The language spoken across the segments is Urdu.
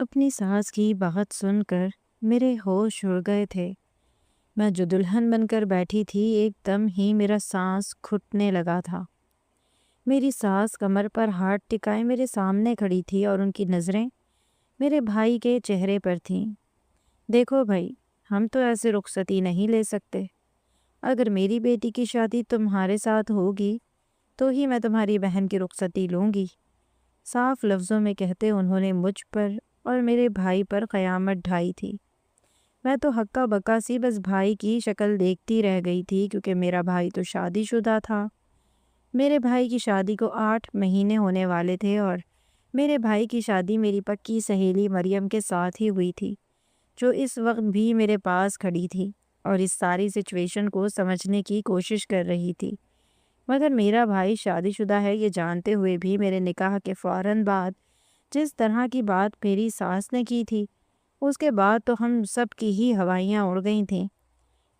اپنی ساس کی بات سن کر میرے ہوش اڑ گئے تھے۔ میں جو دلہن بن کر بیٹھی تھی ایک دم ہی میرا سانس گھٹنے لگا تھا۔ میری ساس کمر پر ہاتھ ٹکائے میرے سامنے کھڑی تھی اور ان کی نظریں میرے بھائی کے چہرے پر تھیں۔ دیکھو بھائی، ہم تو ایسے رخصتی نہیں لے سکتے۔ اگر میری بیٹی کی شادی تمہارے ساتھ ہوگی تو ہی میں تمہاری بہن کی رخصتی لوں گی۔ صاف لفظوں میں کہتے انہوں نے مجھ پر اور میرے بھائی پر قیامت ڈھائی تھی۔ میں تو ہکا بکا سی بس بھائی کی شکل دیکھتی رہ گئی تھی، کیونکہ میرا بھائی تو شادی شدہ تھا۔ میرے بھائی کی شادی کو 8 مہینے ہونے والے تھے اور میرے بھائی کی شادی میری پکی سہیلی مریم کے ساتھ ہی ہوئی تھی، جو اس وقت بھی میرے پاس کھڑی تھی اور اس ساری سچویشن کو سمجھنے کی کوشش کر رہی تھی۔ مگر میرا بھائی شادی شدہ ہے یہ جانتے ہوئے بھی میرے نکاح کے فوراً بعد جس طرح کی بات میری ساس نے کی تھی، اس کے بعد تو ہم سب کی ہی ہوائیاں اڑ گئی تھیں۔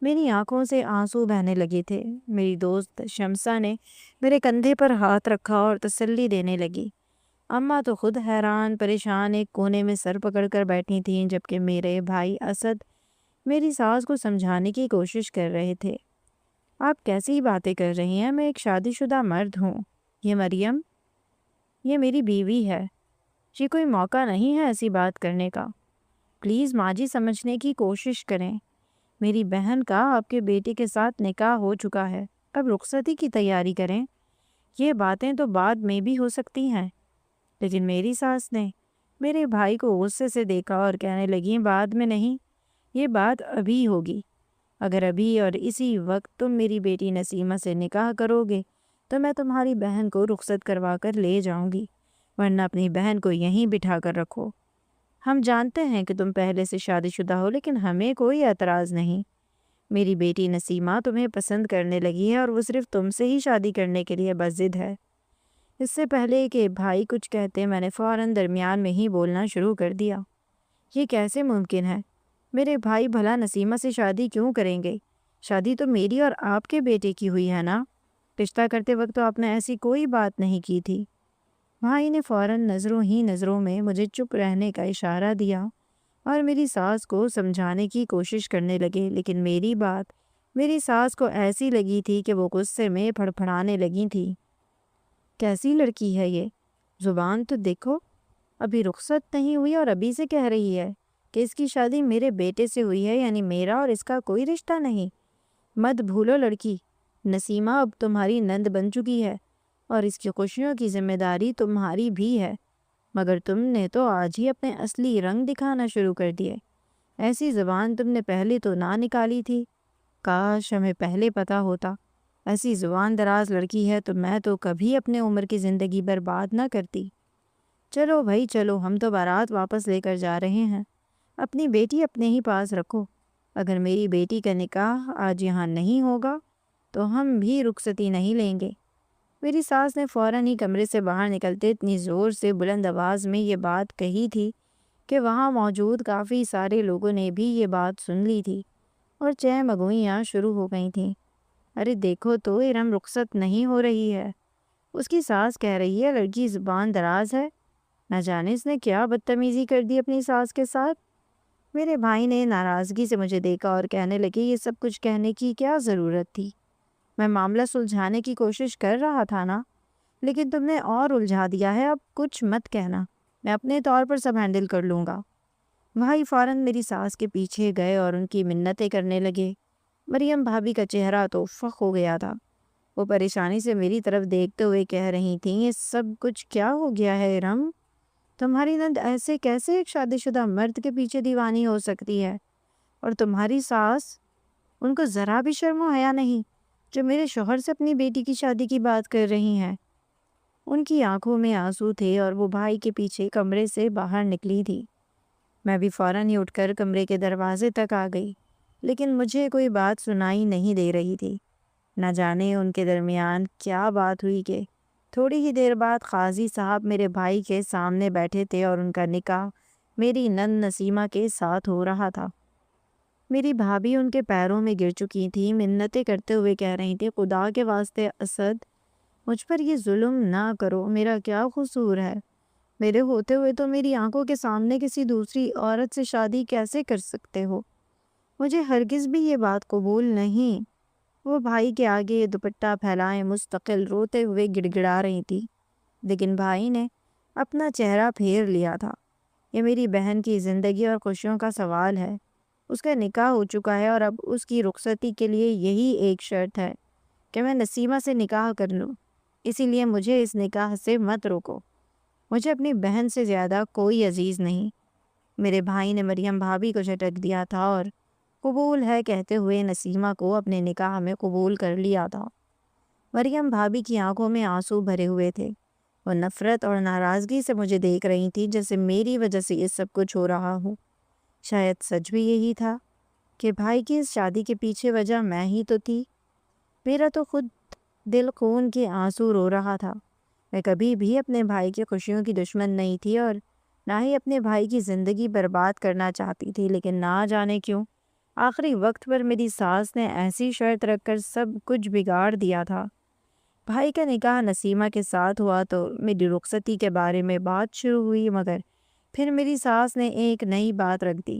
میری آنکھوں سے آنسو بہنے لگے تھے۔ میری دوست شمسا نے میرے کندھے پر ہاتھ رکھا اور تسلی دینے لگی۔ اماں تو خود حیران پریشان ایک کونے میں سر پکڑ کر بیٹھی تھیں، جبکہ میرے بھائی اسد میری ساس کو سمجھانے کی کوشش کر رہے تھے۔ آپ کیسی باتیں کر رہی ہیں؟ میں ایک شادی شدہ مرد ہوں۔ یہ مریم، یہ میری بیوی ہے۔ یہ کوئی موقع نہیں ہے ایسی بات کرنے کا۔ پلیز ماں جی سمجھنے کی کوشش کریں۔ میری بہن کا آپ کے بیٹے کے ساتھ نکاح ہو چکا ہے، اب رخصتی کی تیاری کریں۔ یہ باتیں تو بعد میں بھی ہو سکتی ہیں۔ لیکن میری ساس نے میرے بھائی کو غصے سے دیکھا اور کہنے لگیں بعد میں نہیں، یہ بات ابھی ہوگی۔ اگر ابھی اور اسی وقت تم میری بیٹی نسیمہ سے نکاح کرو گے تو میں تمہاری بہن کو رخصت کروا کر لے جاؤں گی، ورنہ اپنی بہن کو یہیں بٹھا کر رکھو۔ ہم جانتے ہیں کہ تم پہلے سے شادی شدہ ہو، لیکن ہمیں کوئی اعتراض نہیں۔ میری بیٹی نسیمہ تمہیں پسند کرنے لگی ہے اور وہ صرف تم سے ہی شادی کرنے کے لیے بضد ہے۔ اس سے پہلے کہ بھائی کچھ کہتے میں نے فوراً درمیان میں ہی بولنا شروع کر دیا۔ یہ کیسے ممکن ہے؟ میرے بھائی بھلا نسیمہ سے شادی کیوں کریں گے؟ شادی تو میری اور آپ کے بیٹے کی ہوئی ہے نا؟ رشتہ کرتے وقت تو آپ نے ایسی کوئی بات نہیں کی تھی۔ بھائی نے فوراً نظروں ہی نظروں میں مجھے چپ رہنے کا اشارہ دیا اور میری ساس کو سمجھانے کی کوشش کرنے لگے، لیکن میری بات میری ساس کو ایسی لگی تھی کہ وہ غصے میں پھڑپھڑانے لگی تھی۔ کیسی لڑکی ہے یہ؟ زبان تو دیکھو، ابھی رخصت نہیں ہوئی اور ابھی سے کہہ رہی ہے کہ اس کی شادی میرے بیٹے سے ہوئی ہے، یعنی میرا اور اس کا کوئی رشتہ نہیں۔ مت بھولو لڑکی، نسیمہ اب تمہاری نند بن چکی ہے اور اس کی خوشیوں کی ذمہ داری تمہاری بھی ہے، مگر تم نے تو آج ہی اپنے اصلی رنگ دکھانا شروع کر دیے۔ ایسی زبان تم نے پہلے تو نہ نکالی تھی، کاش ہمیں پہلے پتہ ہوتا۔ ایسی زبان دراز لڑکی ہے تو میں تو کبھی اپنے عمر کی زندگی برباد نہ کرتی۔ چلو بھائی چلو، ہم تو بارات واپس لے کر جا رہے ہیں۔ اپنی بیٹی اپنے ہی پاس رکھو۔ اگر میری بیٹی کا نکاح آج یہاں نہیں ہوگا تو ہم بھی رخصتی نہیں لیں گے۔ میری ساس نے فوراً ہی کمرے سے باہر نکلتے اتنی زور سے بلند آواز میں یہ بات کہی تھی کہ وہاں موجود کافی سارے لوگوں نے بھی یہ بات سن لی تھی اور چہ مگوئیاں شروع ہو گئی تھیں۔ ارے دیکھو تو ارم رخصت نہیں ہو رہی ہے، اس کی ساس کہہ رہی ہے لڑکی زبان دراز ہے۔ نہ جانے اس نے کیا بدتمیزی کر دی اپنی ساس کے ساتھ۔ میرے بھائی نے ناراضگی سے مجھے دیکھا اور کہنے لگے یہ سب کچھ کہنے کی کیا ضرورت تھی؟ میں معاملہ سلجھانے کی کوشش کر رہا تھا نا، لیکن تم نے اور الجھا دیا ہے۔ اب کچھ مت کہنا، میں اپنے طور پر سب ہینڈل کر لوں گا۔ بھائی فوراً میری ساس کے پیچھے گئے اور ان کی منتیں کرنے لگے۔ مریم بھابھی کا چہرہ تو فخ ہو گیا تھا۔ وہ پریشانی سے میری طرف دیکھتے ہوئے کہہ رہی تھیں یہ سب کچھ کیا ہو گیا ہے ارم؟ تمہاری نند ایسے کیسے ایک شادی شدہ مرد کے پیچھے دیوانی ہو سکتی ہے؟ اور تمہاری ساس، ان کو ذرا بھی شرم و حیا نہیں جو میرے شوہر سے اپنی بیٹی کی شادی کی بات کر رہی ہیں؟ ان کی آنکھوں میں آنسو تھے اور وہ بھائی کے پیچھے کمرے سے باہر نکلی تھی۔ میں بھی فوراً ہی اٹھ کر کمرے کے دروازے تک آ گئی، لیکن مجھے کوئی بات سنائی نہیں دے رہی تھی۔ نہ جانے ان کے درمیان کیا بات ہوئی کہ تھوڑی ہی دیر بعد قاضی صاحب میرے بھائی کے سامنے بیٹھے تھے اور ان کا نکاح میری نند نسیمہ کے ساتھ ہو رہا تھا۔ میری بھابھی ان کے پیروں میں گر چکی تھی، منتیں کرتے ہوئے کہہ رہی تھی خدا کے واسطے اسد، مجھ پر یہ ظلم نہ کرو، میرا کیا قصور ہے؟ میرے ہوتے ہوئے تو میری آنکھوں کے سامنے کسی دوسری عورت سے شادی کیسے کر سکتے ہو؟ مجھے ہرگز بھی یہ بات قبول نہیں۔ وہ بھائی کے آگے دوپٹہ پھیلائے مستقل روتے ہوئے گڑ گڑا رہی تھی، لیکن بھائی نے اپنا چہرہ پھیر لیا تھا۔ یہ میری بہن کی زندگی اور خوشیوں کا سوال ہے۔ اس کا نکاح ہو چکا ہے اور اب اس کی رخصتی کے لیے یہی ایک شرط ہے کہ میں نسیمہ سے نکاح کر لوں۔ اسی لیے مجھے اس نکاح سے مت روکو۔ مجھے اپنی بہن سے زیادہ کوئی عزیز نہیں۔ میرے بھائی نے مریم بھابی کو جھٹک دیا تھا اور قبول ہے کہتے ہوئے نسیمہ کو اپنے نکاح میں قبول کر لیا تھا۔ مریم بھابی کی آنکھوں میں آنسو بھرے ہوئے تھے۔ وہ نفرت اور ناراضگی سے مجھے دیکھ رہی تھی، جیسے میری وجہ سے یہ سب کچھ ہو رہا ہو۔ شاید سچ بھی یہی تھا کہ بھائی کی اس شادی کے پیچھے وجہ میں ہی تو تھی۔ میرا تو خود دل خون کے آنسو رو رہا تھا۔ میں کبھی بھی اپنے بھائی کی خوشیوں کی دشمن نہیں تھی اور نہ ہی اپنے بھائی کی زندگی برباد کرنا چاہتی تھی، لیکن نہ جانے کیوں آخری وقت پر میری ساس نے ایسی شرط رکھ کر سب کچھ بگاڑ دیا تھا۔ بھائی کا نکاح نسیمہ کے ساتھ ہوا تو میری رخصتی کے بارے میں بات شروع ہوئی، مگر پھر میری ساس نے ایک نئی بات رکھ دی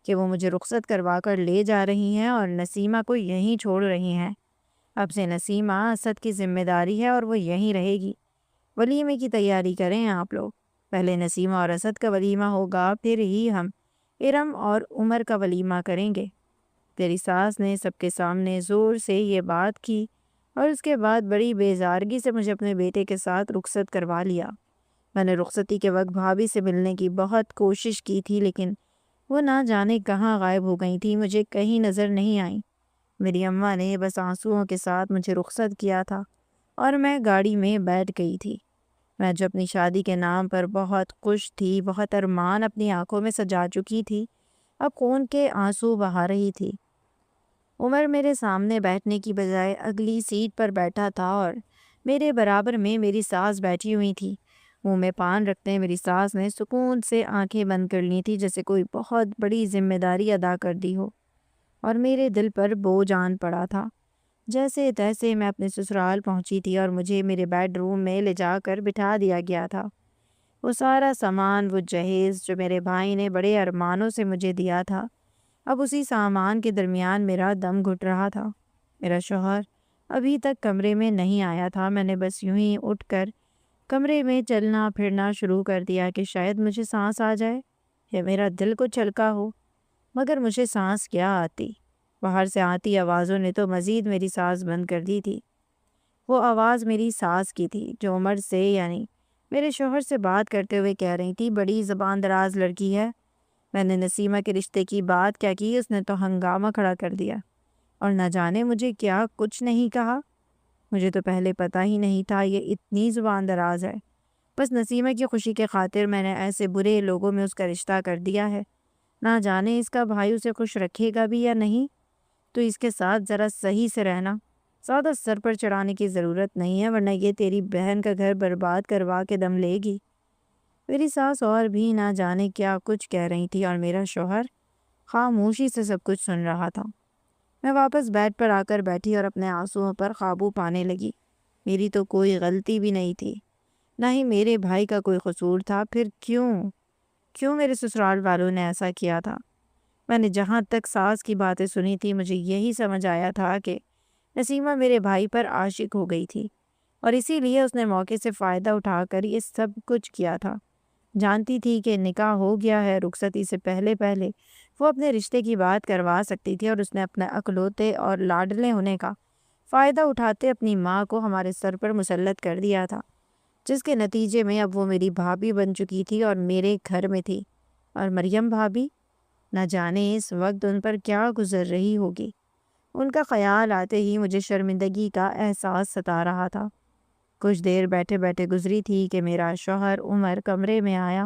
کہ وہ مجھے رخصت کروا کر لے جا رہی ہیں اور نسیمہ کو یہیں چھوڑ رہی ہیں۔ اب سے نسیمہ اسد کی ذمہ داری ہے اور وہ یہیں رہے گی۔ ولیمے کی تیاری کریں آپ لوگ۔ پہلے نسیمہ اور اسد کا ولیمہ ہوگا، پھر ہی ہم ارم اور عمر کا ولیمہ کریں گے۔ تیری ساس نے سب کے سامنے زور سے یہ بات کی اور اس کے بعد بڑی بیزارگی سے مجھے اپنے بیٹے کے ساتھ رخصت کروا لیا۔ میں نے رخصتی کے وقت بھابھی سے ملنے کی بہت کوشش کی تھی، لیکن وہ نہ جانے کہاں غائب ہو گئی تھی، مجھے کہیں نظر نہیں آئیں۔ میری اماں نے بس آنسوؤں کے ساتھ مجھے رخصت کیا تھا اور میں گاڑی میں بیٹھ گئی تھی۔ میں جو اپنی شادی کے نام پر بہت خوش تھی، بہت ارمان اپنی آنکھوں میں سجا چکی تھی، اب خون کے آنسو بہا رہی تھی۔ عمر میرے سامنے بیٹھنے کی بجائے اگلی سیٹ پر بیٹھا تھا اور میرے برابر میں میری ساس بیٹھی ہوئی تھی۔ منہ میں پان رکھتے میری ساس نے سکون سے آنکھیں بند کر لی تھی، جیسے کوئی بہت بڑی ذمہ داری ادا کر دی ہو، اور میرے دل پر بوجھ آن پڑا تھا۔ جیسے تیسے میں اپنے سسرال پہنچی تھی اور مجھے میرے بیڈ روم میں لے جا کر بٹھا دیا گیا تھا۔ وہ سارا سامان، وہ جہیز جو میرے بھائی نے بڑے ارمانوں سے مجھے دیا تھا، اب اسی سامان کے درمیان میرا دم گھٹ رہا تھا۔ میرا شوہر ابھی تک کمرے میں نہیں آیا تھا۔ میں نے بس یوں ہی اٹھ کر کمرے میں چلنا پھرنا شروع کر دیا کہ شاید مجھے سانس آ جائے یا میرا دل کو چھلکا ہو، مگر مجھے سانس کیا آتی۔ باہر سے آتی آوازوں نے تو مزید میری سانس بند کر دی تھی۔ وہ آواز میری ساس کی تھی، جو عمر سے یعنی میرے شوہر سے بات کرتے ہوئے کہہ رہی تھی، بڑی زبان دراز لڑکی ہے۔ میں نے نسیمہ کے رشتے کی بات کیا کی، اس نے تو ہنگامہ کھڑا کر دیا اور نہ جانے مجھے کیا کچھ نہیں کہا۔ مجھے تو پہلے پتہ ہی نہیں تھا یہ اتنی زبان دراز ہے۔ بس نسیمہ کی خوشی کے خاطر میں نے ایسے برے لوگوں میں اس کا رشتہ کر دیا ہے۔ نہ جانے اس کا بھائی اسے خوش رکھے گا بھی یا نہیں، تو اس کے ساتھ ذرا صحیح سے رہنا۔ زیادہ سر پر چڑھانے کی ضرورت نہیں ہے، ورنہ یہ تیری بہن کا گھر برباد کروا کے دم لے گی۔ میری ساس اور بھی نہ جانے کیا کچھ کہہ رہی تھی اور میرا شوہر خاموشی سے سب کچھ سن رہا تھا۔ میں واپس بیڈ پر آ کر بیٹھی اور اپنے آنسوؤں پر قابو پانے لگی۔ میری تو کوئی غلطی بھی نہیں تھی، نہ ہی میرے بھائی کا کوئی قصور تھا۔ پھر کیوں میرے سسرال والوں نے ایسا کیا تھا؟ میں نے جہاں تک ساس کی باتیں سنی تھی، مجھے یہی سمجھ آیا تھا کہ نسیمہ میرے بھائی پر عاشق ہو گئی تھی اور اسی لیے اس نے موقع سے فائدہ اٹھا کر یہ سب کچھ کیا تھا۔ جانتی تھی کہ نکاح ہو گیا ہے، رخصتی سے پہلے وہ اپنے رشتے کی بات کروا سکتی تھی، اور اس نے اپنے اکلوتے اور لاڈلے ہونے کا فائدہ اٹھاتے اپنی ماں کو ہمارے سر پر مسلط کر دیا تھا، جس کے نتیجے میں اب وہ میری بھابھی بن چکی تھی اور میرے گھر میں تھی۔ اور مریم بھابھی، نہ جانے اس وقت ان پر کیا گزر رہی ہوگی۔ ان کا خیال آتے ہی مجھے شرمندگی کا احساس ستا رہا تھا۔ کچھ دیر بیٹھے بیٹھے گزری تھی کہ میرا شوہر عمر کمرے میں آیا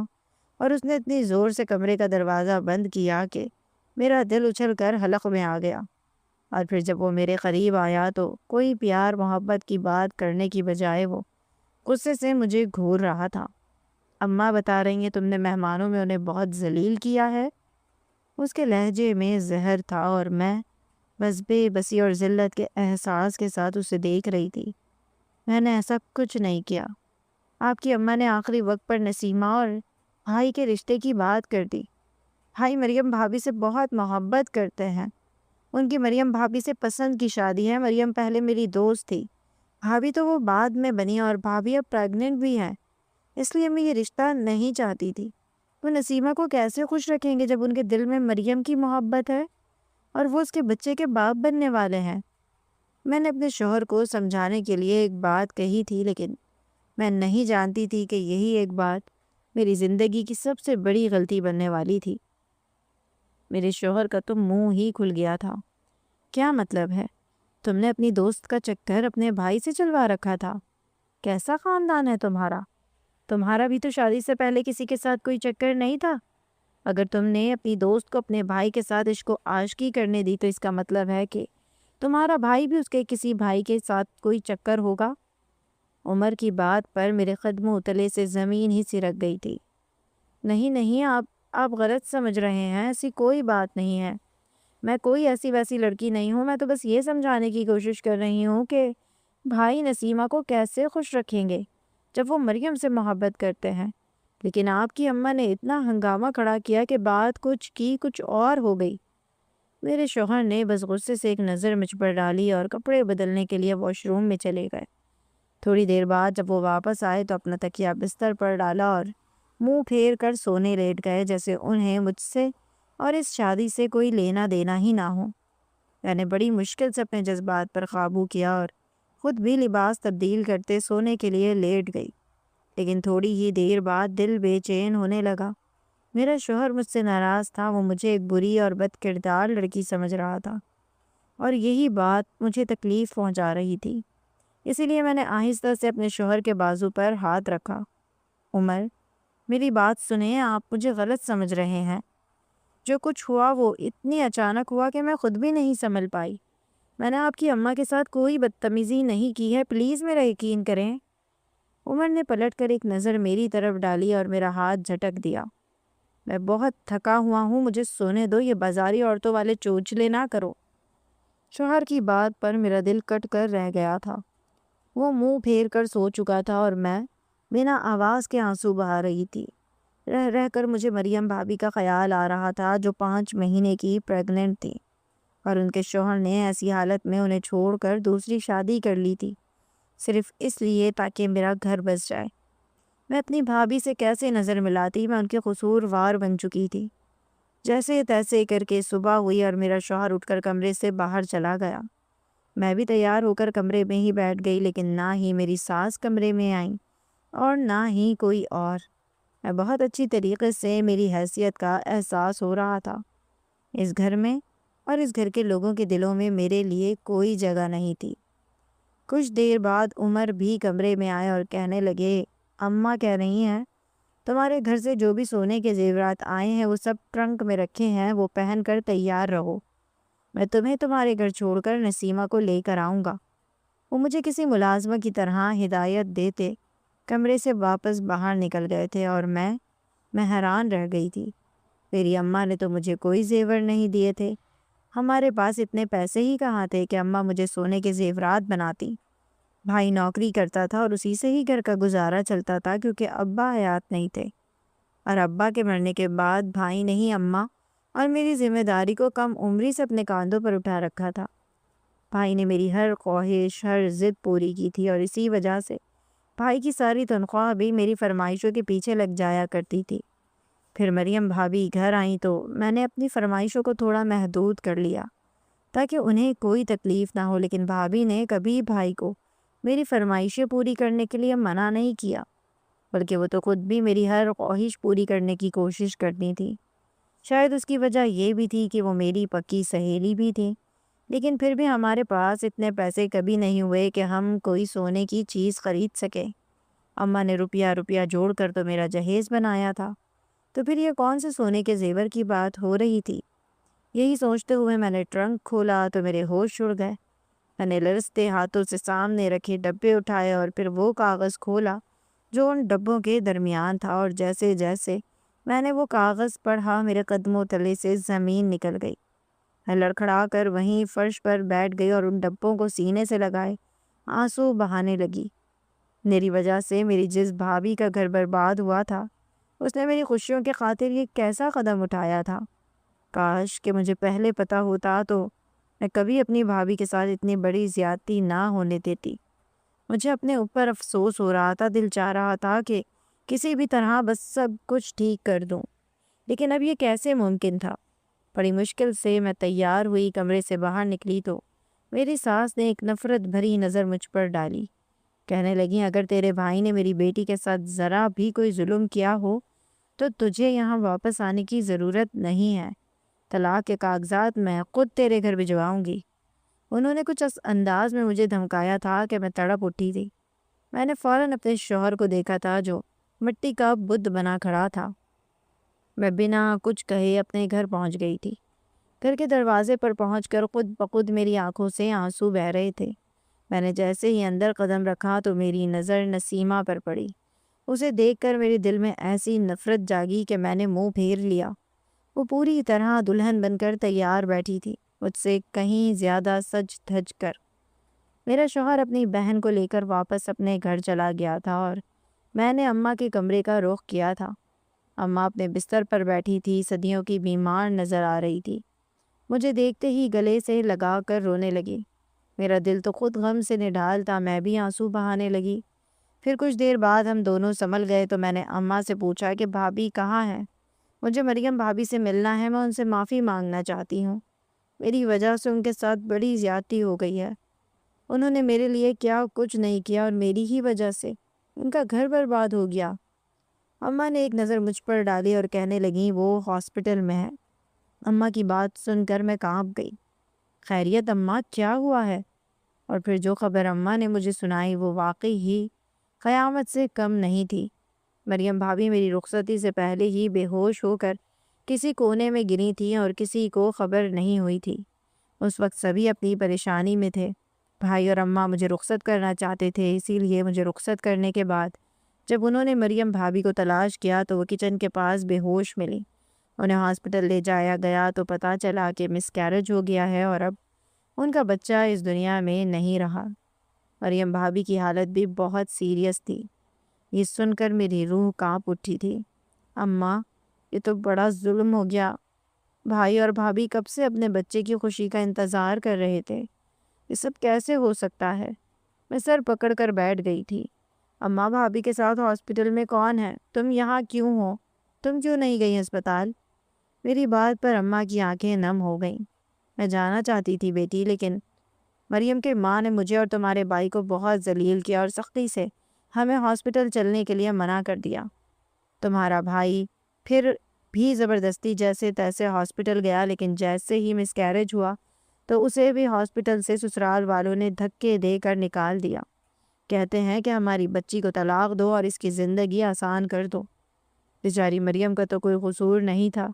اور اس نے اتنی زور سے کمرے کا دروازہ بند کیا کہ میرا دل اچھل کر حلق میں آ گیا۔ اور پھر جب وہ میرے قریب آیا تو کوئی پیار محبت کی بات کرنے کی بجائے وہ غصے سے مجھے گھور رہا تھا۔ اماں بتا رہی ہیں تم نے مہمانوں میں انہیں بہت ذلیل کیا ہے۔ اس کے لہجے میں زہر تھا اور میں بس بے بسی اور ذلت کے احساس کے ساتھ اسے دیکھ رہی تھی۔ میں نے ایسا کچھ نہیں کیا۔ آپ کی اماں نے آخری وقت پر نسیمہ اور بھائی کے رشتے کی بات کر دی۔ بھائی مریم بھابھی سے بہت محبت کرتے ہیں، ان کی مریم بھابھی سے پسند کی شادی ہے۔ مریم پہلے میری دوست تھی، بھابھی تو وہ بعد میں بنی، اور بھابھی اب پریگننٹ بھی ہے، اس لیے میں یہ رشتہ نہیں چاہتی تھی۔ وہ نسیمہ کو کیسے خوش رکھیں گے جب ان کے دل میں مریم کی محبت ہے اور وہ اس کے بچے کے باپ بننے والے ہیں؟ میں نے اپنے شوہر کو سمجھانے کے لیے ایک بات کہی تھی، لیکن میں نہیں جانتی تھی کہ یہی ایک بات میری زندگی کی سب سے بڑی غلطی بننے والی تھی۔ میرے شوہر کا تو منہ ہی کھل گیا تھا۔ کیا مطلب ہے؟ تم نے اپنی دوست کا چکر اپنے بھائی سے چلوا رکھا تھا؟ کیسا خاندان ہے تمہارا؟ تمہارا بھی تو شادی سے پہلے کسی کے ساتھ کوئی چکر نہیں تھا۔ اگر تم نے اپنی دوست کو اپنے بھائی کے ساتھ عشق و عاشقی کرنے دی تو اس کا مطلب ہے کہ تمہارا بھائی بھی اس کے کسی بھائی کے ساتھ کوئی چکر ہوگا۔ عمر کی بات پر میرے قدموں تلے سے زمین ہی سرک گئی تھی۔ نہیں نہیں، آپ غلط سمجھ رہے ہیں، ایسی کوئی بات نہیں ہے۔ میں کوئی ایسی ویسی لڑکی نہیں ہوں، میں تو بس یہ سمجھانے کی کوشش کر رہی ہوں کہ بھائی نسیمہ کو کیسے خوش رکھیں گے جب وہ مریم سے محبت کرتے ہیں۔ لیکن آپ کی اماں نے اتنا ہنگامہ کھڑا کیا کہ بات کچھ اور ہو گئی۔ میرے شوہر نے بس غصے سے ایک نظر مجھ پر ڈالی اور کپڑے بدلنے کے لیے واش روم میں چلے گئے۔ تھوڑی دیر بعد جب وہ واپس آئے تو اپنا تکیہ بستر پر ڈالا اور منہ پھیر کر سونے لیٹ گئے، جیسے انہیں مجھ سے اور اس شادی سے کوئی لینا دینا ہی نہ ہو۔ میں نے بڑی مشکل سے اپنے جذبات پر قابو کیا اور خود بھی لباس تبدیل کرتے سونے کے لیے لیٹ گئی، لیکن تھوڑی ہی دیر بعد دل بے چین ہونے لگا۔ میرا شوہر مجھ سے ناراض تھا، وہ مجھے ایک بری اور بد کردار لڑکی سمجھ رہا تھا، اور یہی بات مجھے تکلیف پہنچا رہی تھی۔ اسی لیے میں نے آہستہ سے اپنے شوہر کے بازو پر ہاتھ رکھا۔ عمر، میری بات سنیں، آپ مجھے غلط سمجھ رہے ہیں۔ جو کچھ ہوا وہ اتنی اچانک ہوا کہ میں خود بھی نہیں سنبھل پائی۔ میں نے آپ کی اماں کے ساتھ کوئی بدتمیزی نہیں کی ہے، پلیز میرا یقین کریں۔ عمر نے پلٹ کر ایک نظر میری طرف ڈالی اور میرا ہاتھ جھٹک دیا۔ میں بہت تھکا ہوا ہوں، مجھے سونے دو، یہ بازاری عورتوں والے چوچلے نہ کرو۔ شوہر کی بات پر میرا دل کٹ کر رہ گیا تھا۔ وہ منہ پھیر کر سو چکا تھا اور میں بنا آواز کے آنسو بہا رہی تھی۔ رہ رہ کر مجھے مریم بھابھی کا خیال آ رہا تھا، جو 5 مہینے کی پریگننٹ تھی، اور ان کے شوہر نے ایسی حالت میں انہیں چھوڑ کر دوسری شادی کر لی تھی، صرف اس لیے تاکہ میرا گھر بس جائے۔ میں اپنی بھابھی سے کیسے نظر ملاتی؟ میں ان کے قصوروار بن چکی تھی۔ جیسے تیسے کر کے صبح ہوئی اور میرا شوہر اٹھ کر کمرے سے باہر چلا گیا۔ میں بھی تیار ہو کر کمرے میں ہی بیٹھ گئی، لیکن نہ ہی میری ساس کمرے میں آئیں اور نہ ہی کوئی اور۔ میں بہت اچھی طریقے سے میری حیثیت کا احساس ہو رہا تھا۔ اس گھر میں اور اس گھر کے لوگوں کے دلوں میں میرے لیے کوئی جگہ نہیں تھی۔ کچھ دیر بعد عمر بھی کمرے میں آئے اور کہنے لگے، اماں کہہ رہی ہیں تمہارے گھر سے جو بھی سونے کے زیورات آئے ہیں وہ سب ٹرنک میں رکھے ہیں، وہ پہن کر تیار رہو، میں تمہیں تمہارے گھر چھوڑ کر نسیمہ کو لے کر آؤں گا۔ وہ مجھے کسی ملازمہ کی طرح ہدایت دیتے کمرے سے واپس باہر نکل گئے تھے، اور میں حیران رہ گئی تھی۔ میری اماں نے تو مجھے کوئی زیور نہیں دیے تھے۔ ہمارے پاس اتنے پیسے ہی کہاں تھے کہ اماں مجھے سونے کے زیورات بناتی۔ بھائی نوکری کرتا تھا اور اسی سے ہی گھر کا گزارا چلتا تھا، کیونکہ ابا حیات نہیں تھے، اور ابا کے مرنے کے بعد بھائی نے ہی اماں اور میری ذمہ داری کو کم عمری سے اپنے کاندھوں پر اٹھا رکھا تھا۔ بھائی نے میری ہر خواہش، ہر ضد پوری کی تھی، اور اسی وجہ سے بھائی کی ساری تنخواہ بھی میری فرمائشوں کے پیچھے لگ جایا کرتی تھی۔ پھر مریم بھابھی گھر آئیں تو میں نے اپنی فرمائشوں کو تھوڑا محدود کر لیا تاکہ انہیں کوئی تکلیف نہ ہو، لیکن بھابھی نے کبھی بھائی کو میری فرمائشیں پوری کرنے کے لیے منع نہیں کیا، بلکہ وہ تو خود بھی میری ہر خواہش پوری کرنے کی کوشش کرتی تھی۔ شاید اس کی وجہ یہ بھی تھی کہ وہ میری پکی سہیلی بھی تھی، لیکن پھر بھی ہمارے پاس اتنے پیسے کبھی نہیں ہوئے کہ ہم کوئی سونے کی چیز خرید سکیں۔ اماں نے روپیہ جوڑ کر تو میرا جہیز بنایا تھا، تو پھر یہ کون سے سونے کے زیور کی بات ہو رہی تھی؟ یہی سوچتے ہوئے میں نے ٹرنک کھولا تو میرے ہوش اڑ گئے۔ میں نے لرزتے ہاتھوں سے سامنے رکھے ڈبے اٹھائے اور پھر وہ کاغذ کھولا جو ان ڈبوں کے درمیان تھا، اور جیسے جیسے میں نے وہ کاغذ پڑھا میرے قدموں تلے سے زمین نکل گئی۔ میں لڑکھڑا کر وہیں فرش پر بیٹھ گئی اور ان ڈبوں کو سینے سے لگائے آنسو بہانے لگی۔ میری وجہ سے میری جس بھابھی کا گھر برباد ہوا تھا، اس نے میری خوشیوں کی خاطر یہ کیسا قدم اٹھایا تھا۔ کاش کہ مجھے پہلے پتہ ہوتا تو میں کبھی اپنی بھابھی کے ساتھ اتنی بڑی زیادتی نہ ہونے دیتی۔ مجھے اپنے اوپر افسوس ہو رہا تھا، دل چاہ رہا تھا کہ کسی بھی طرح بس سب کچھ ٹھیک کر دوں، لیکن اب یہ کیسے ممکن تھا؟ بڑی مشکل سے میں تیار ہوئی، کمرے سے باہر نکلی تو میری ساس نے ایک نفرت بھری نظر مجھ پر ڈالی۔ کہنے لگی، اگر تیرے بھائی نے میری بیٹی کے ساتھ ذرا بھی کوئی ظلم کیا ہو تو تجھے یہاں واپس آنے کی ضرورت نہیں ہے۔ طلاق کے کاغذات میں خود تیرے گھر بھجواؤں گی۔ انہوں نے کچھ اس انداز میں مجھے دھمکایا تھا کہ میں تڑپ اٹھی تھی۔ میں نے فوراً اپنے شوہر کو دیکھا تھا جو مٹی کا بت بنا کھڑا تھا۔ میں بنا کچھ کہے اپنے گھر پہنچ گئی تھی۔ گھر کے دروازے پر پہنچ کر خود بخود میری آنکھوں سے آنسو بہہ رہے تھے۔ میں نے جیسے ہی اندر قدم رکھا تو میری نظر نسیمہ پر پڑی۔ اسے دیکھ کر میرے دل میں ایسی نفرت جاگی کہ میں نے منہ پھیر لیا۔ وہ پوری طرح دلہن بن کر تیار بیٹھی تھی، مجھ سے کہیں زیادہ سج دھج کر۔ میرا شوہر اپنی بہن کو لے کر واپس اپنے گھر چلا گیا تھا اور میں نے اماں کے کمرے کا رخ کیا تھا۔ اماں اپنے بستر پر بیٹھی تھی، صدیوں کی بیمار نظر آ رہی تھی۔ مجھے دیکھتے ہی گلے سے لگا کر رونے لگی۔ میرا دل تو خود غم سے نڈھال تھا، میں بھی آنسو بہانے لگی۔ پھر کچھ دیر بعد ہم دونوں سنبھل گئے تو میں نے اماں سے پوچھا کہ بھابھی کہاں ہے؟ مجھے مریم بھابھی سے ملنا ہے، میں ان سے معافی مانگنا چاہتی ہوں۔ میری وجہ سے ان کے ساتھ بڑی زیادتی ہو گئی ہے۔ انہوں نے میرے لیے کیا کچھ نہیں کیا اور میری ہی وجہ سے ان کا گھر برباد ہو گیا۔ اماں نے ایک نظر مجھ پر ڈالی اور کہنے لگیں، وہ ہاسپٹل میں ہے۔ اماں کی بات سن کر میں کانپ گئی۔ خیریت اماں، کیا ہوا ہے؟ اور پھر جو خبر اماں نے مجھے سنائی وہ واقعی ہی قیامت سے کم نہیں تھی۔ مریم بھابھی میری رخصتی سے پہلے ہی بے ہوش ہو کر کسی کونے میں گری تھیں اور کسی کو خبر نہیں ہوئی تھی۔ اس وقت سبھی اپنی پریشانی میں تھے۔ بھائی اور اماں مجھے رخصت کرنا چاہتے تھے، اسی لیے مجھے رخصت کرنے کے بعد جب انہوں نے مریم بھابھی کو تلاش کیا تو وہ کچن کے پاس بے ہوش ملی۔ انہیں ہاسپٹل لے جایا گیا تو پتہ چلا کہ مس کیریج ہو گیا ہے اور اب ان کا بچہ اس دنیا میں نہیں رہا۔ مریم بھابھی کی حالت بھی بہت سیریس تھی۔ یہ سن کر میری روح کانپ اٹھی تھی۔ اماں، یہ تو بڑا ظلم ہو گیا۔ بھائی اور بھابھی کب سے اپنے بچے کی خوشی کا انتظار کر رہے تھے۔ یہ سب کیسے ہو سکتا ہے؟ میں سر پکڑ کر بیٹھ گئی تھی۔ اماں، بھابھی کے ساتھ ہاسپٹل میں کون ہے؟ تم یہاں کیوں ہو؟ تم کیوں نہیں گئی ہسپتال؟ میری بات پر اماں کی آنکھیں نم ہو گئیں۔ میں جانا چاہتی تھی بیٹی، لیکن مریم کے ماں نے مجھے اور تمہارے بھائی کو بہت ذلیل کیا اور سختی سے ہمیں ہاسپٹل چلنے کے لیے منع کر دیا۔ تمہارا بھائی پھر بھی زبردستی جیسے تیسے ہاسپٹل گیا، لیکن جیسے ہی مس کیریج ہوا تو اسے بھی ہاسپٹل سے سسرال والوں نے دھکے دے کر نکال دیا۔ کہتے ہیں کہ ہماری بچی کو طلاق دو اور اس کی زندگی آسان کر دو۔ بیچاری مریم کا تو کوئی قصور نہیں تھا،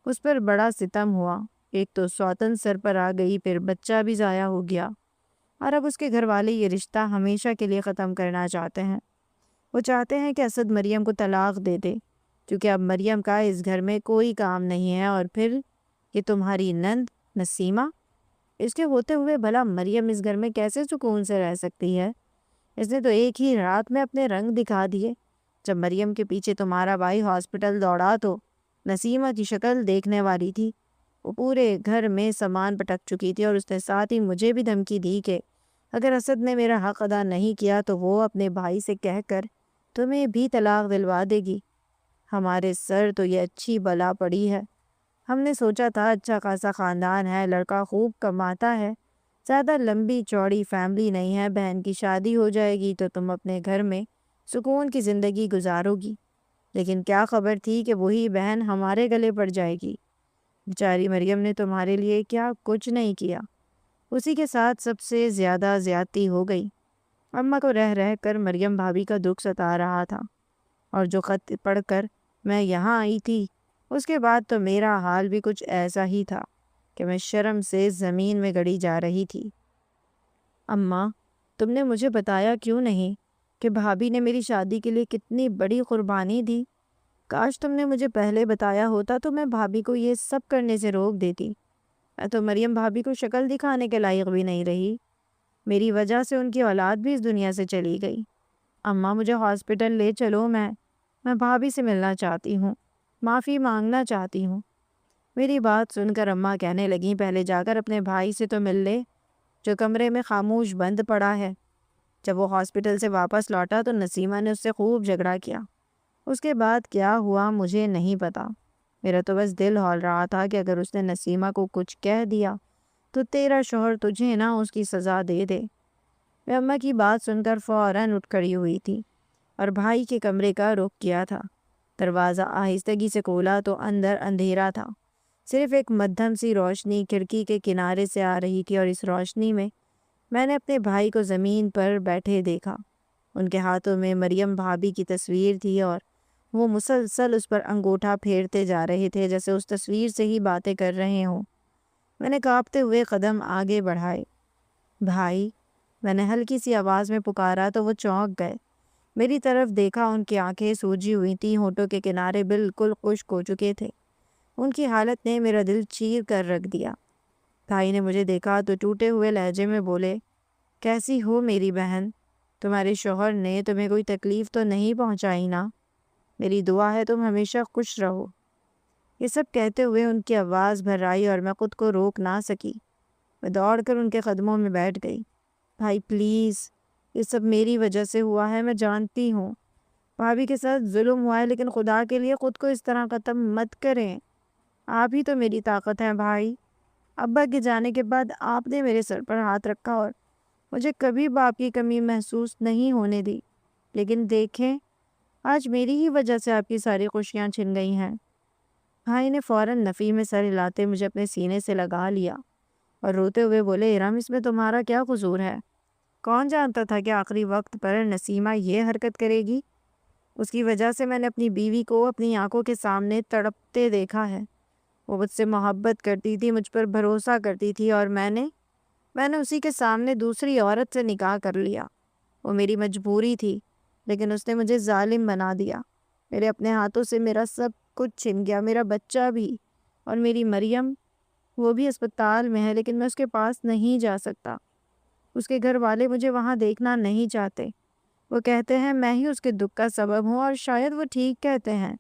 اس پر بڑا ستم ہوا۔ ایک تو سوتن سر پر آ گئی، پھر بچہ بھی ضائع ہو گیا، اور اب اس کے گھر والے یہ رشتہ ہمیشہ کے لیے ختم کرنا چاہتے ہیں۔ وہ چاہتے ہیں کہ اسد مریم کو طلاق دے دے، کیونکہ اب مریم کا اس گھر میں کوئی کام نہیں ہے۔ اور پھر یہ تمہاری نند نسیمہ، اس کے ہوتے ہوئے بھلا مریم اس گھر میں کیسے سکون سے رہ سکتی ہے؟ اس نے تو ایک ہی رات میں اپنے رنگ دکھا دیے۔ جب مریم کے پیچھے تمہارا بھائی ہاسپٹل دوڑا تو نسیمہ کی شکل دیکھنے والی تھی۔ وہ پورے گھر میں سامان پٹک چکی تھی اور اس نے ساتھ ہی مجھے بھی دھمکی دی کہ اگر اسد نے میرا حق ادا نہیں کیا تو وہ اپنے بھائی سے کہہ کر تمہیں بھی طلاق دلوا دے گی۔ ہمارے سر تو یہ اچھی بلا پڑی ہے۔ ہم نے سوچا تھا اچھا خاصا خاندان ہے، لڑکا خوب کماتا ہے، زیادہ لمبی چوڑی فیملی نہیں ہے، بہن کی شادی ہو جائے گی تو تم اپنے گھر میں سکون کی زندگی گزارو گی۔ لیکن کیا خبر تھی کہ وہی بہن ہمارے گلے پڑ جائے گی۔ بیچاری مریم نے تمہارے لیے کیا کچھ نہیں کیا، اسی کے ساتھ سب سے زیادہ زیادتی ہو گئی۔ اماں کو رہ رہ کر مریم بھابھی کا دکھ ستا رہا تھا، اور جو خط پڑھ کر میں یہاں آئی تھی اس کے بعد تو میرا حال بھی کچھ ایسا ہی تھا کہ میں شرم سے زمین میں گڑی جا رہی تھی۔ اماں، تم نے مجھے بتایا کیوں نہیں کہ بھابھی نے میری شادی کے لیے کتنی بڑی قربانی دی؟ کاش تم نے مجھے پہلے بتایا ہوتا تو میں بھابھی کو یہ سب کرنے سے روک دیتی۔ میں تو مریم بھابھی کو شکل دکھانے کے لائق بھی نہیں رہی۔ میری وجہ سے ان کی اولاد بھی اس دنیا سے چلی گئی۔ اماں مجھے ہاسپٹل لے چلو، میں بھابھی سے ملنا چاہتی ہوں، معافی مانگنا چاہتی ہوں۔ میری بات سن کر اماں کہنے لگیں پہلے جا کر اپنے بھائی سے تو مل لے جو کمرے میں خاموش بند پڑا ہے۔ جب وہ ہاسپٹل سے واپس لوٹا تو نسیمہ نے اس سے خوب جھگڑا کیا۔ اس کے بعد کیا ہوا مجھے نہیں پتا، میرا تو بس دل ہول رہا تھا کہ اگر اس نے نسیمہ کو کچھ کہہ دیا تو تیرا شوہر تجھے نہ اس کی سزا دے دے۔ میں اماں کی بات سن کر فوراً اٹھ کھڑی ہوئی تھی اور بھائی کے کمرے کا رخ کیا تھا۔ دروازہ آہستگی سے کھولا تو اندر اندھیرا تھا، صرف ایک مدھم سی روشنی کھڑکی کے کنارے سے آ رہی تھی، اور اس روشنی میں نے اپنے بھائی کو زمین پر بیٹھے دیکھا۔ ان کے ہاتھوں میں مریم بھابھی کی تصویر تھی اور وہ مسلسل اس پر انگوٹھا پھیرتے جا رہے تھے جیسے اس تصویر سے ہی باتیں کر رہے ہوں۔ میں نے کانپتے ہوئے قدم آگے بڑھائے۔ بھائی، میں نے ہلکی سی آواز میں پکارا تو وہ چونک گئے۔ میری طرف دیکھا، ان کی آنکھیں سوجی ہوئی تھیں، ہونٹوں کے کنارے بالکل خشک ہو چکے تھے۔ ان کی حالت نے میرا دل چیر کر رکھ دیا۔ بھائی نے مجھے دیکھا تو ٹوٹے ہوئے لہجے میں بولے، کیسی ہو میری بہن؟ تمہارے شوہر نے تمہیں کوئی تکلیف تو نہیں پہنچائی نا؟ میری دعا ہے تم ہمیشہ خوش رہو۔ یہ سب کہتے ہوئے ان کی آواز بھر آئی اور میں خود کو روک نہ سکی۔ میں دوڑ کر ان کے قدموں میں بیٹھ گئی۔ بھائی پلیز، یہ سب میری وجہ سے ہوا ہے، میں جانتی ہوں بھابھی کے ساتھ ظلم ہوا ہے، لیکن خدا کے لیے خود کو اس طرح ختم مت کریں۔ آپ ہی تو میری طاقت ہیں بھائی۔ ابا کے جانے کے بعد آپ نے میرے سر پر ہاتھ رکھا اور مجھے کبھی باپ کی کمی محسوس نہیں ہونے دی، لیکن دیکھیں آج میری ہی وجہ سے آپ کی ساری خوشیاں چھن گئی ہیں۔ بھائی نے فوراً نفی میں سر ہلاتے مجھے اپنے سینے سے لگا لیا اور روتے ہوئے بولے، ارم اس میں تمہارا کیا قصور ہے؟ کون جانتا تھا کہ آخری وقت پر نسیمہ یہ حرکت کرے گی؟ اس کی وجہ سے میں نے اپنی بیوی کو اپنی آنکھوں کے سامنے تڑپتے دیکھا ہے۔ وہ مجھ سے محبت کرتی تھی، مجھ پر بھروسہ کرتی تھی، اور میں نے اسی کے سامنے دوسری عورت سے نکاح کر لیا۔ وہ میری مجبوری تھی، لیکن اس نے مجھے ظالم بنا دیا۔ میرے اپنے ہاتھوں سے میرا سب کچھ چھن گیا، میرا بچہ بھی، اور میری مریم، وہ بھی اسپتال میں ہے، لیکن میں اس کے پاس نہیں جا سکتا۔ اس کے گھر والے مجھے وہاں دیکھنا نہیں چاہتے۔ وہ کہتے ہیں میں ہی اس کے دکھ کا سبب ہوں، اور شاید وہ ٹھیک کہتے ہیں۔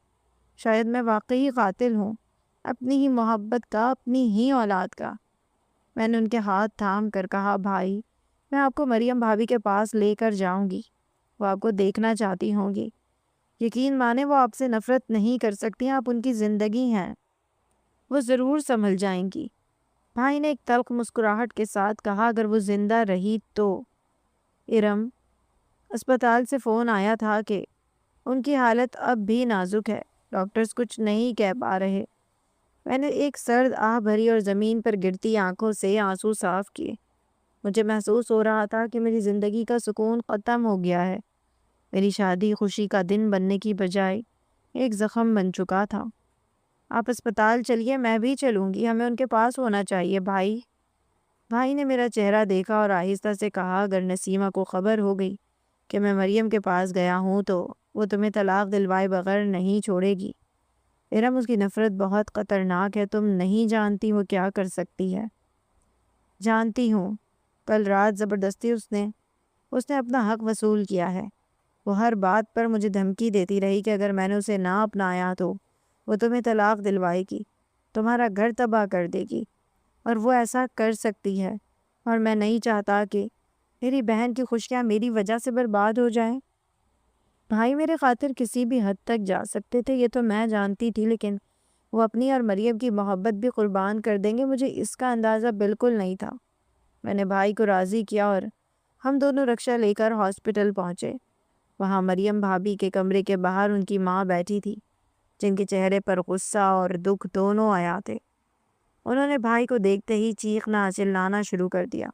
شاید میں واقعی قاتل ہوں، اپنی ہی محبت کا، اپنی ہی اولاد کا۔ میں نے ان کے ہاتھ تھام کر کہا، بھائی میں آپ کو مریم بھابھی کے پاس لے کر جاؤں گی، وہ آپ کو دیکھنا چاہتی ہوں گی۔ یقین مانے وہ آپ سے نفرت نہیں کر سکتی، آپ ان کی زندگی ہیں، وہ ضرور سنبھل جائیں گی۔ بھائی نے ایک تلخ مسکراہٹ کے ساتھ کہا، اگر وہ زندہ رہی تو؟ ارم، اسپتال سے فون آیا تھا کہ ان کی حالت اب بھی نازک ہے، ڈاکٹرز کچھ نہیں کہہ پا رہے۔ میں نے ایک سرد آہ بھری اور زمین پر گرتی آنکھوں سے آنسو صاف کیے۔ مجھے محسوس ہو رہا تھا کہ میری زندگی کا سکون ختم ہو گیا ہے۔ میری شادی خوشی کا دن بننے کی بجائے ایک زخم بن چکا تھا۔ آپ اسپتال چلیے، میں بھی چلوں گی، ہمیں ان کے پاس ہونا چاہیے بھائی۔ بھائی نے میرا چہرہ دیکھا اور آہستہ سے کہا، اگر نسیمہ کو خبر ہو گئی کہ میں مریم کے پاس گیا ہوں تو وہ تمہیں طلاق دلوائے بغیر نہیں چھوڑے گی۔ ارم، اس کی نفرت بہت خطرناک ہے، تم نہیں جانتی وہ کیا کر سکتی ہے۔ جانتی ہوں، کل رات زبردستی اس نے اپنا حق وصول کیا ہے۔ وہ ہر بات پر مجھے دھمکی دیتی رہی کہ اگر میں نے اسے نہ اپنایا تو وہ تمہیں طلاق دلوائے گی، تمہارا گھر تباہ کر دے گی، اور وہ ایسا کر سکتی ہے، اور میں نہیں چاہتا کہ میری بہن کی خوشیاں میری وجہ سے برباد ہو جائیں۔ بھائی میرے خاطر کسی بھی حد تک جا سکتے تھے، یہ تو میں جانتی تھی، لیکن وہ اپنی اور مریم کی محبت بھی قربان کر دیں گے، مجھے اس کا اندازہ بالکل نہیں تھا۔ میں نے بھائی کو راضی کیا اور ہم دونوں رکشہ لے کر ہاسپٹل پہنچے۔ وہاں مریم بھابھی کے کمرے کے باہر ان کی ماں بیٹھی تھی، جن کے چہرے پر غصہ اور دکھ دونوں آیا تھے۔ انہوں نے بھائی کو دیکھتے ہی چیخنا چلانا شروع کر دیا،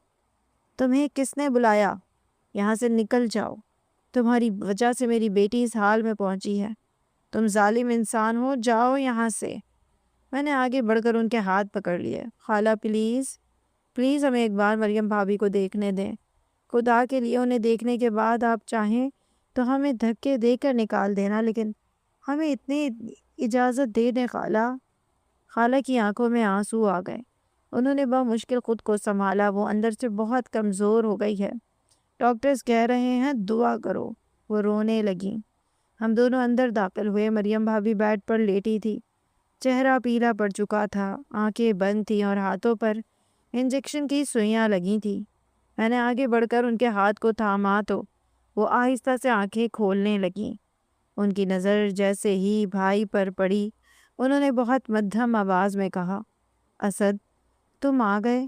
تمہیں کس نے بلایا؟ یہاں سے نکل جاؤ، تمہاری وجہ سے میری بیٹی اس حال میں پہنچی ہے، تم ظالم انسان ہو، جاؤ یہاں سے۔ میں نے آگے بڑھ کر ان کے ہاتھ پکڑ لیے۔ خالہ پلیز ہمیں ایک بار مریم بھابھی کو دیکھنے دیں، خدا کے لیے انہیں دیکھنے کے بعد آپ چاہیں تو ہمیں دھکے دے کر نکال دینا، لیکن ہمیں اتنی اجازت دے دیں خالہ۔ خالہ کی آنکھوں میں آنسو آ گئے، انہوں نے بمشکل خود کو سنبھالا، وہ اندر سے بہت کمزور ہو گئی ہے، ڈاکٹرز کہہ رہے ہیں دعا کرو۔ وہ رونے لگیں۔ ہم دونوں اندر داخل ہوئے۔ مریم بھابھی بیڈ پر لیٹی تھی، چہرہ پیلا پڑ چکا تھا، آنکھیں بند تھیں اور ہاتھوں پر انجیکشن کی سوئیاں لگی تھیں۔ میں نے آگے بڑھ کر ان کے ہاتھ کو تھاما تو وہ آہستہ سے آنکھیں کھولنے لگیں۔ ان کی نظر جیسے ہی بھائی پر پڑی، انہوں نے بہت مدھم آواز میں کہا، اسد تم آ گئے۔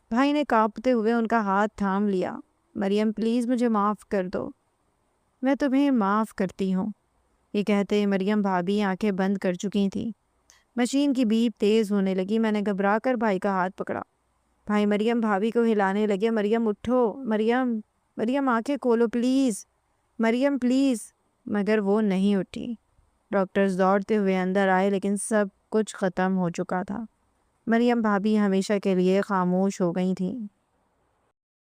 بھائی نے کانپتے ہوئے ان کا ہاتھ تھام لیا۔ مریم پلیز مجھے معاف کر دو۔ میں تمہیں معاف کرتی ہوں۔ یہ کہتے مریم بھابھی آنکھیں بند کر چکی تھیں۔ مشین کی بیپ تیز ہونے لگی۔ میں نے گھبرا کر بھائی کا ہاتھ پکڑا۔ بھائی مریم بھابھی کو ہلانے لگے۔ مریم اٹھو، مریم، مریم آنکھیں کھولو پلیز، مریم پلیز۔ مگر وہ نہیں اٹھی۔ ڈاکٹرز دوڑتے ہوئے اندر آئے لیکن سب کچھ ختم ہو چکا تھا۔ مریم بھابھی ہمیشہ کے لیے خاموش ہو گئی تھیں۔